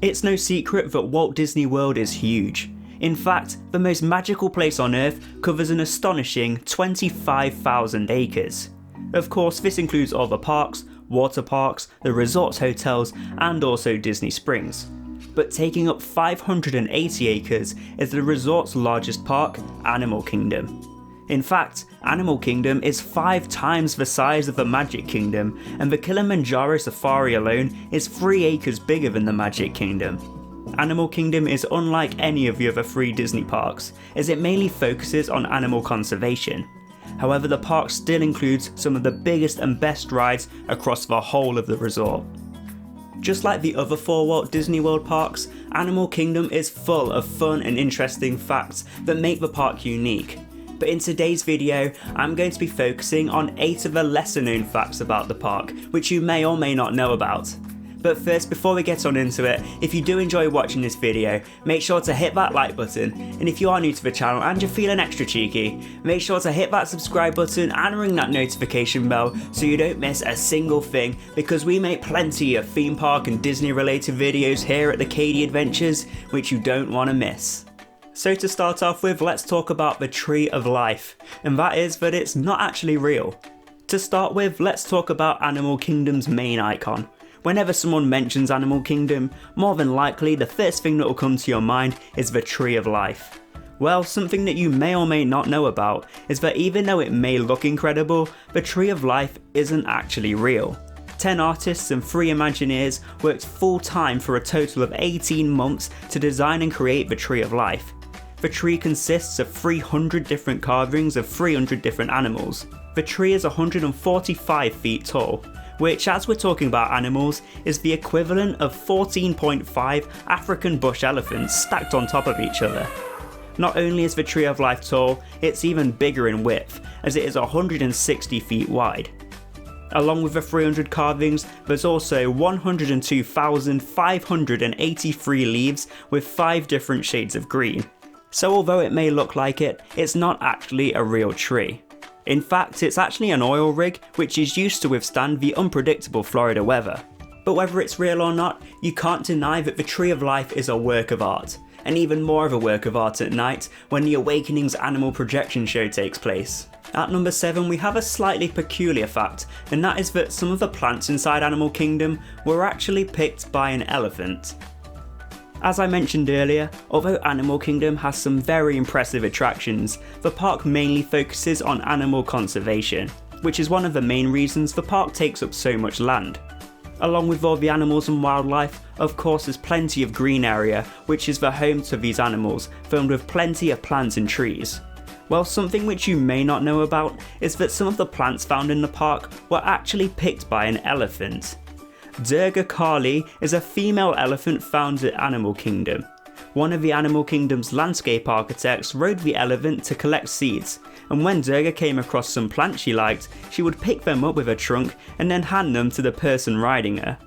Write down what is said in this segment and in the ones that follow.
It's no secret that Walt Disney World is huge. In fact, the most magical place on Earth covers an astonishing 25,000 acres. Of course, this includes other parks, water parks, the resorts hotels, and also Disney Springs. But taking up 580 acres is the resort's largest park, Animal Kingdom. In fact, Animal Kingdom is 5 times the size of the Magic Kingdom, and the Kilimanjaro Safari alone is 3 acres bigger than the Magic Kingdom. Animal Kingdom is unlike any of the other 3 Disney parks, as it mainly focuses on animal conservation. However, the park still includes some of the biggest and best rides across the whole of the resort. Just like the other 4 Walt Disney World parks, Animal Kingdom is full of fun and interesting facts that make the park unique. But in today's video, I'm going to be focusing on 8 of the lesser known facts about the park, which you may or may not know about. But first, before we get on into it, if you do enjoy watching this video, make sure to hit that like button, and if you are new to the channel and you're feeling extra cheeky, make sure to hit that subscribe button and ring that notification bell so you don't miss a single thing, because we make plenty of theme park and Disney related videos here at the Katie Adventures, which you don't want to miss. So to start off with, let's talk about the Tree of Life, and that is that it's not actually real. To start with, let's talk about Animal Kingdom's main icon. Whenever someone mentions Animal Kingdom, more than likely the first thing that will come to your mind is the Tree of Life. Well, something that you may or may not know about is that even though it may look incredible, the Tree of Life isn't actually real. 10 artists and 3 Imagineers worked full time for a total of 18 months to design and create the Tree of Life. The tree consists of 300 different carvings of 300 different animals. The tree is 145 feet tall, which, as we're talking about animals, is the equivalent of 14.5 African bush elephants stacked on top of each other. Not only is the Tree of Life tall, it's even bigger in width, as it is 160 feet wide. Along with the 300 carvings, there's also 102,583 leaves with 5 different shades of green. So although it may look like it, it's not actually a real tree. In fact, it's actually an oil rig which is used to withstand the unpredictable Florida weather. But whether it's real or not, you can't deny that the Tree of Life is a work of art, and even more of a work of art at night when the Awakenings Animal Projection Show takes place. At number 7 we have a slightly peculiar fact, and that is that some of the plants inside Animal Kingdom were actually picked by an elephant. As I mentioned earlier, although Animal Kingdom has some very impressive attractions, the park mainly focuses on animal conservation, which is one of the main reasons the park takes up so much land. Along with all the animals and wildlife, of course there's plenty of green area, which is the home to these animals, filled with plenty of plants and trees. Well, something which you may not know about is that some of the plants found in the park were actually picked by an elephant. Durga Kali is a female elephant found at Animal Kingdom. One of the Animal Kingdom's landscape architects rode the elephant to collect seeds, and when Durga came across some plants she liked, she would pick them up with her trunk and then hand them to the person riding her.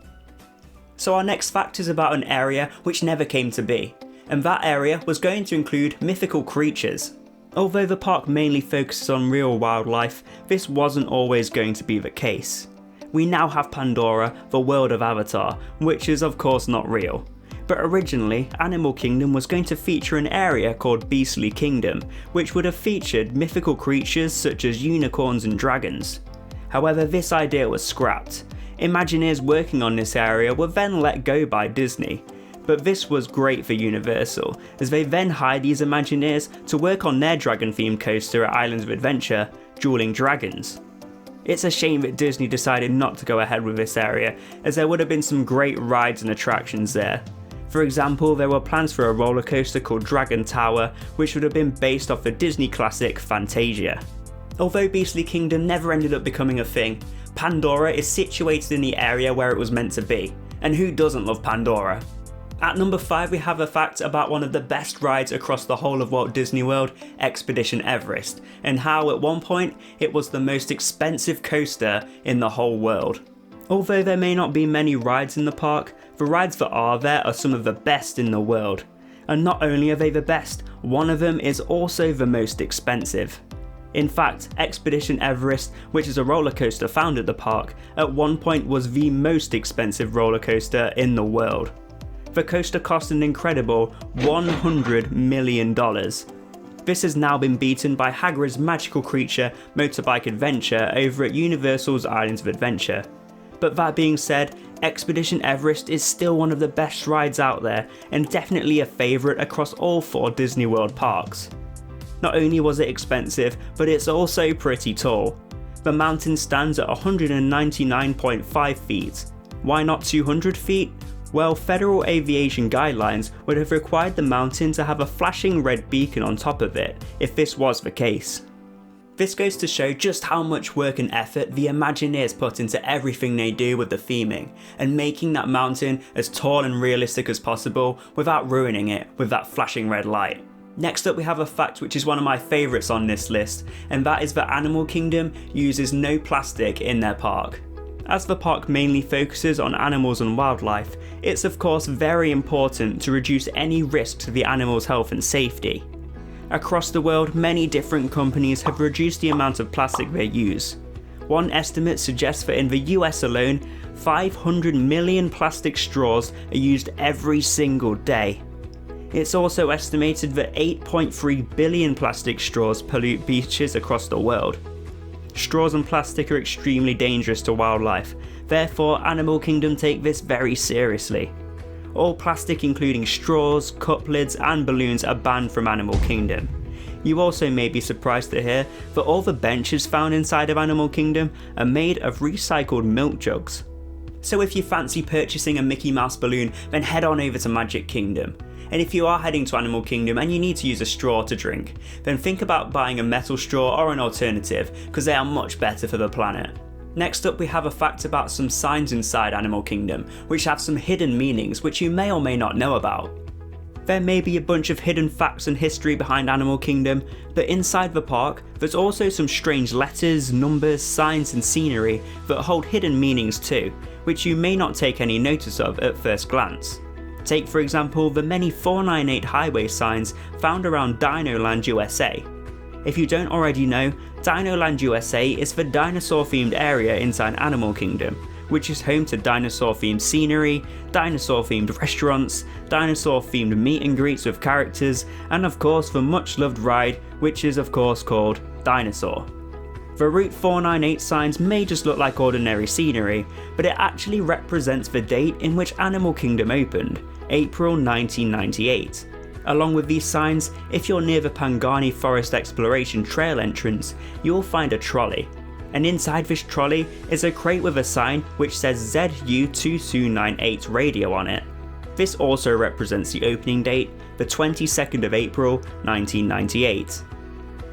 So our next fact is about an area which never came to be, and that area was going to include mythical creatures. Although the park mainly focuses on real wildlife, this wasn't always going to be the case. We now have Pandora, the world of Avatar, which is of course not real. But originally, Animal Kingdom was going to feature an area called Beastly Kingdom, which would have featured mythical creatures such as unicorns and dragons. However, this idea was scrapped. Imagineers working on this area were then let go by Disney. But this was great for Universal, as they then hired these Imagineers to work on their dragon-themed coaster at Islands of Adventure, Dueling Dragons. It's a shame that Disney decided not to go ahead with this area, as there would have been some great rides and attractions there. For example, there were plans for a roller coaster called Dragon Tower, which would have been based off the Disney classic Fantasia. Although Beastly Kingdom never ended up becoming a thing, Pandora is situated in the area where it was meant to be, and who doesn't love Pandora? At number 5 we have a fact about one of the best rides across the whole of Walt Disney World, Expedition Everest, and how at one point it was the most expensive coaster in the whole world. Although there may not be many rides in the park, the rides that are there are some of the best in the world. And not only are they the best, one of them is also the most expensive. In fact, Expedition Everest, which is a roller coaster found at the park, at one point was the most expensive roller coaster in the world. The coaster cost an incredible $100 million. This has now been beaten by Hagrid's Magical Creature Motorbike Adventure over at Universal's Islands of Adventure. But that being said, Expedition Everest is still one of the best rides out there and definitely a favourite across all 4 Disney World parks. Not only was it expensive, but it's also pretty tall. The mountain stands at 199.5 feet. Why not 200 feet? Well, federal aviation guidelines would have required the mountain to have a flashing red beacon on top of it, if this was the case. This goes to show just how much work and effort the Imagineers put into everything they do with the theming, and making that mountain as tall and realistic as possible without ruining it with that flashing red light. Next up we have a fact which is one of my favourites on this list, and that is that Animal Kingdom uses no plastic in their park. As the park mainly focuses on animals and wildlife, it's of course very important to reduce any risk to the animals' health and safety. Across the world, many different companies have reduced the amount of plastic they use. One estimate suggests that in the US alone, 500 million plastic straws are used every single day. It's also estimated that 8.3 billion plastic straws pollute beaches across the world. Straws and plastic are extremely dangerous to wildlife, therefore Animal Kingdom take this very seriously. All plastic including straws, cup lids and balloons are banned from Animal Kingdom. You also may be surprised to hear that all the benches found inside of Animal Kingdom are made of recycled milk jugs. So if you fancy purchasing a Mickey Mouse balloon, then head on over to Magic Kingdom. And if you are heading to Animal Kingdom and you need to use a straw to drink, then think about buying a metal straw or an alternative, because they are much better for the planet. Next up we have a fact about some signs inside Animal Kingdom, which have some hidden meanings which you may or may not know about. There may be a bunch of hidden facts and history behind Animal Kingdom, but inside the park there's also some strange letters, numbers, signs and scenery that hold hidden meanings too, which you may not take any notice of at first glance. Take for example the many 498 highway signs found around Dino Land USA. If you don't already know, Dino Land USA is the dinosaur themed area inside Animal Kingdom, which is home to dinosaur themed scenery, dinosaur themed restaurants, dinosaur themed meet and greets with characters, and of course the much loved ride, which is of course called Dinosaur. The Route 498 signs may just look like ordinary scenery, but it actually represents the date in which Animal Kingdom opened, April 1998. Along with these signs, if you're near the Pangani Forest Exploration Trail entrance, you'll find a trolley. And inside this trolley is a crate with a sign which says ZU2298 radio on it. This also represents the opening date, the 22nd of April 1998.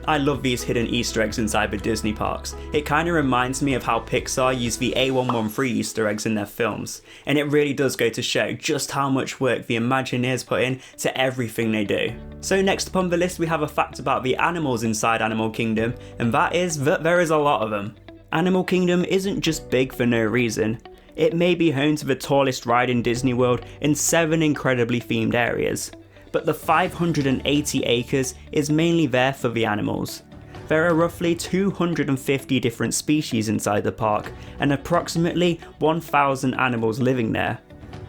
I love these hidden Easter eggs inside the Disney parks. It kinda reminds me of how Pixar use the A113 Easter eggs in their films, and it really does go to show just how much work the Imagineers put in to everything they do. So next up on the list we have a fact about the animals inside Animal Kingdom, and that is that there is a lot of them. Animal Kingdom isn't just big for no reason. It may be home to the tallest ride in Disney World in 7 incredibly themed areas. But the 580 acres is mainly there for the animals. There are roughly 250 different species inside the park, and approximately 1,000 animals living there.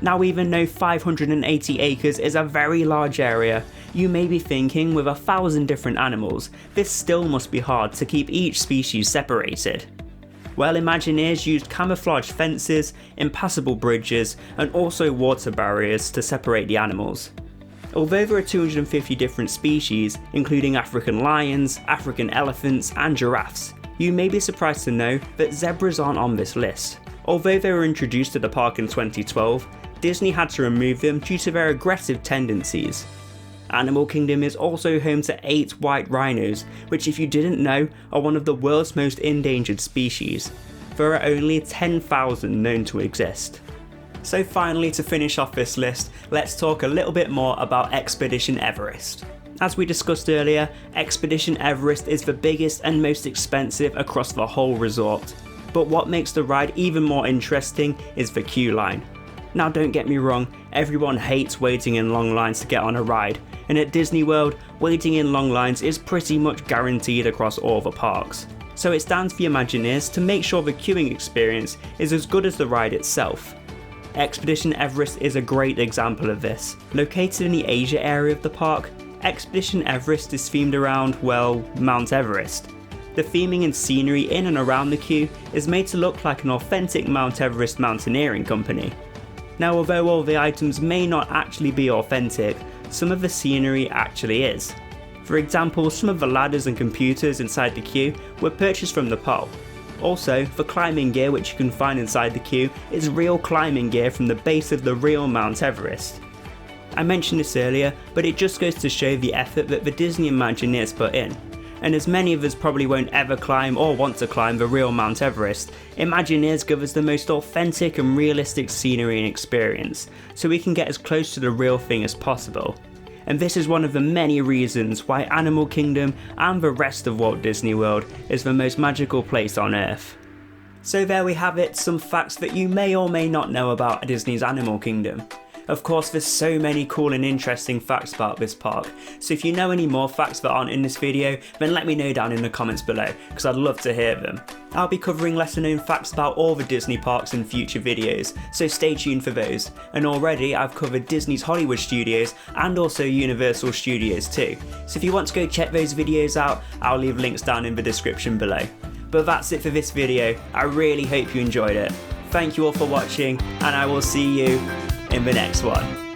Now even though 580 acres is a very large area, you may be thinking with 1,000 different animals, this still must be hard to keep each species separated. Well, Imagineers used camouflage fences, impassable bridges, and also water barriers to separate the animals. Although there are 250 different species, including African lions, African elephants and giraffes, you may be surprised to know that zebras aren't on this list. Although they were introduced to the park in 2012, Disney had to remove them due to their aggressive tendencies. Animal Kingdom is also home to 8 white rhinos, which if you didn't know are one of the world's most endangered species. There are only 10,000 known to exist. So finally, to finish off this list, let's talk a little bit more about Expedition Everest. As we discussed earlier, Expedition Everest is the biggest and most expensive across the whole resort. But what makes the ride even more interesting is the queue line. Now don't get me wrong, everyone hates waiting in long lines to get on a ride, and at Disney World, waiting in long lines is pretty much guaranteed across all the parks. So it's down to the Imagineers to make sure the queuing experience is as good as the ride itself. Expedition Everest is a great example of this. Located in the Asia area of the park, Expedition Everest is themed around, well, Mount Everest. The theming and scenery in and around the queue is made to look like an authentic Mount Everest mountaineering company. Now, although all the items may not actually be authentic, some of the scenery actually is. For example, some of the ladders and computers inside the queue were purchased from the pole. Also, the climbing gear which you can find inside the queue is real climbing gear from the base of the real Mount Everest. I mentioned this earlier, but it just goes to show the effort that the Disney Imagineers put in. And as many of us probably won't ever climb or want to climb the real Mount Everest, Imagineers give us the most authentic and realistic scenery and experience, so we can get as close to the real thing as possible. And this is one of the many reasons why Animal Kingdom and the rest of Walt Disney World is the most magical place on Earth. So there we have it, some facts that you may or may not know about Disney's Animal Kingdom. Of course, there's so many cool and interesting facts about this park, so if you know any more facts that aren't in this video, then let me know down in the comments below, because I'd love to hear them. I'll be covering lesser known facts about all the Disney parks in future videos, so stay tuned for those. And already I've covered Disney's Hollywood Studios and also Universal Studios too, so if you want to go check those videos out, I'll leave links down in the description below. But that's it for this video, I really hope you enjoyed it. Thank you all for watching, and I will see you in the next one.